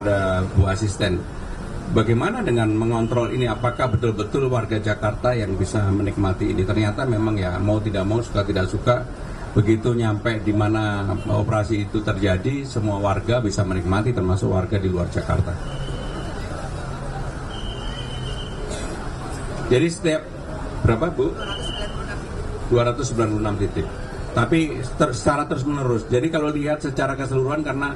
Bu Asisten, bagaimana dengan mengontrol ini? Apakah betul-betul warga Jakarta yang bisa menikmati ini? Ternyata memang ya mau tidak mau, suka tidak suka, begitu nyampe di mana operasi itu terjadi, semua warga bisa menikmati, termasuk warga di luar Jakarta. Jadi setiap berapa Bu? 296 titik. Tapi secara terus-menerus. Jadi kalau lihat secara keseluruhan, karena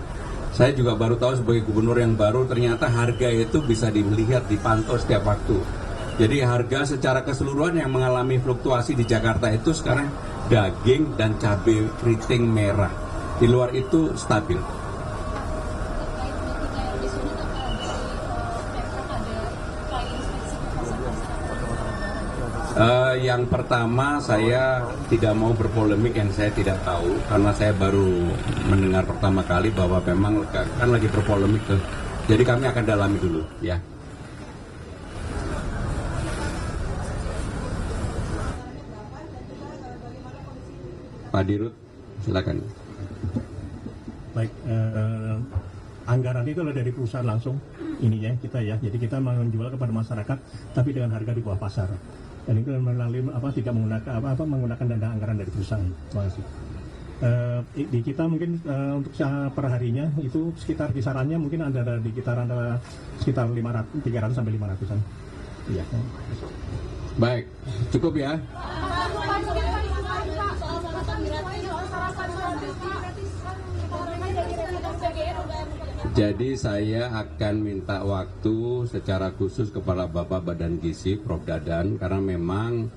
saya juga baru tahu sebagai gubernur yang baru, ternyata harga itu bisa dilihat, dipantau setiap waktu. Jadi harga secara keseluruhan yang mengalami fluktuasi di Jakarta itu sekarang daging dan cabai keriting merah. Di luar itu stabil. Yang pertama, saya tidak mau berpolemik yang saya tidak tahu, karena saya baru mendengar pertama kali bahwa memang kan lagi berpolemik tuh. Jadi kami akan dalami dulu ya. Pak Dirut, silakan. Baik, anggaran itu adalah dari perusahaan langsung ini ya kita ya. Jadi kita menjual kepada masyarakat, tapi dengan harga di bawah pasar. Dan itu melalui tidak menggunakan dana anggaran dari perusahaan. Terima kasih. Di kita mungkin untuk perharinya itu sekitar kisarannya mungkin ada di kisaran sekitar 300 sampai 500-an. Iya. Baik, cukup ya. Jadi saya akan minta waktu secara khusus kepada Bapak Badan Gizi, Prof. Dadan, karena memang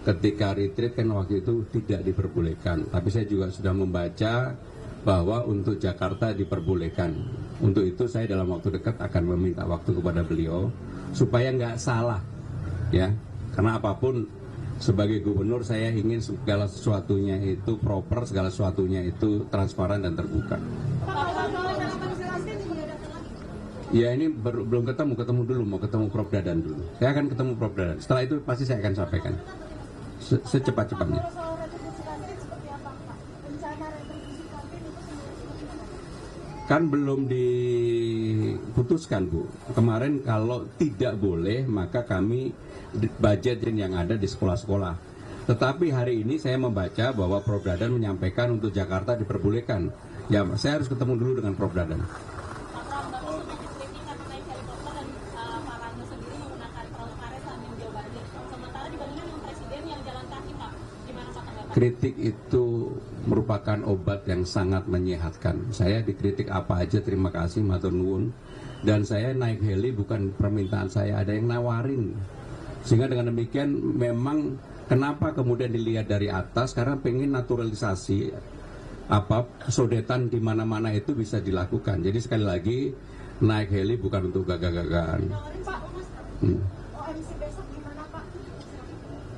ketika retreat kan waktu itu tidak diperbolehkan. Tapi saya juga sudah membaca bahwa untuk Jakarta diperbolehkan. Untuk itu saya dalam waktu dekat akan meminta waktu kepada beliau supaya nggak salah, ya. Karena apapun sebagai gubernur saya ingin segala sesuatunya itu proper, segala sesuatunya itu transparan dan terbuka. Ya ini belum ketemu dulu, mau ketemu Prof. Dadan dulu. Saya akan ketemu Prof. Dadan. Setelah itu pasti saya akan sampaikan secepat-cepatnya. Kan belum diputuskan Bu. Kemarin kalau tidak boleh maka kami budget yang ada di sekolah-sekolah. Tetapi hari ini saya membaca bahwa Prof. Dadan menyampaikan untuk Jakarta diperbolehkan. Ya saya harus ketemu dulu dengan Prof. Dadan. Kritik itu merupakan obat yang sangat menyehatkan. Saya dikritik apa aja terima kasih, matur nuwun. Dan saya naik heli bukan permintaan saya, ada yang nawarin. Sehingga dengan demikian memang kenapa kemudian dilihat dari atas, karena pengen naturalisasi sodetan di mana-mana itu bisa dilakukan. Jadi sekali lagi naik heli bukan untuk gagah-gagahan.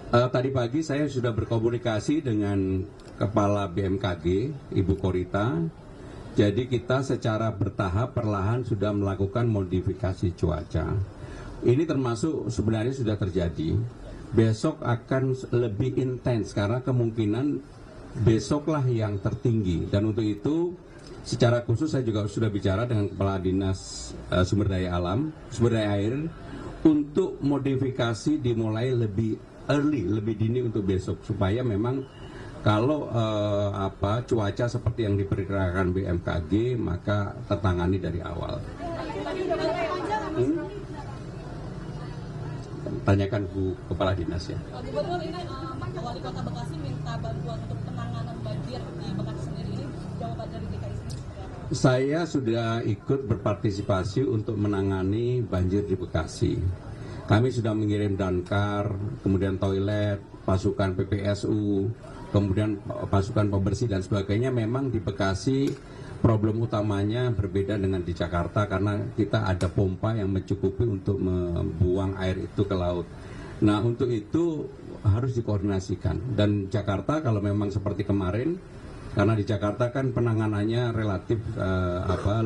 Tadi pagi saya sudah berkomunikasi dengan Kepala BMKG, Ibu Korita. Jadi kita secara bertahap perlahan sudah melakukan modifikasi cuaca. Ini termasuk sebenarnya sudah terjadi. Besok akan lebih intens karena kemungkinan besoklah yang tertinggi. Dan untuk itu secara khusus saya juga sudah bicara dengan Kepala Dinas Sumber Daya Air untuk modifikasi dimulai lebih early, lebih dini untuk besok supaya memang kalau cuaca seperti yang diperkirakan BMKG maka tertangani dari awal. Tanyakan Bu Kepala Dinas ya. Gubernur, ini Wali Kota Bekasi minta bantuan untuk penanganan banjir di Bekasi sendiri, ini jawaban dari DKI sendiri. Saya sudah ikut berpartisipasi untuk menangani banjir di Bekasi. Kami sudah mengirim damkar, kemudian toilet, pasukan PPSU, kemudian pasukan pembersih dan sebagainya. Memang di Bekasi problem utamanya berbeda dengan di Jakarta karena kita ada pompa yang mencukupi untuk membuang air itu ke laut. Nah untuk itu harus dikoordinasikan. Dan Jakarta kalau memang seperti kemarin, karena di Jakarta kan penanganannya relatif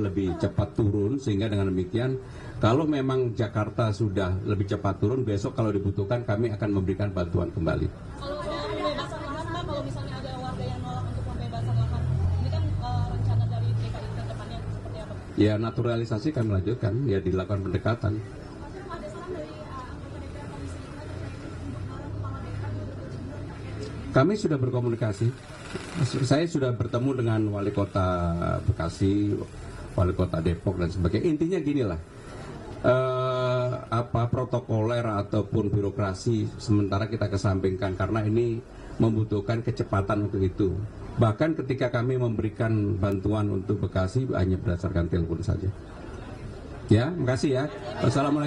lebih cepat turun, sehingga dengan demikian kalau memang Jakarta sudah lebih cepat turun, besok kalau dibutuhkan kami akan memberikan bantuan kembali. Kalau ada pembebasan lahan Pak, kalau misalnya ada warga yang nolak untuk pembebasan lahan, ini kan rencana dari DKI ke depannya seperti apa? ya naturalisasi kami lanjutkan, ya dilakukan pendekatan. Kami sudah berkomunikasi. Saya sudah bertemu dengan wali kota Bekasi, wali kota Depok dan sebagainya. Intinya ginilah, protokoler ataupun birokrasi sementara kita kesampingkan karena ini membutuhkan kecepatan untuk itu. Bahkan ketika kami memberikan bantuan untuk Bekasi hanya berdasarkan telepon saja. Ya, makasih ya. Wassalamualaikum.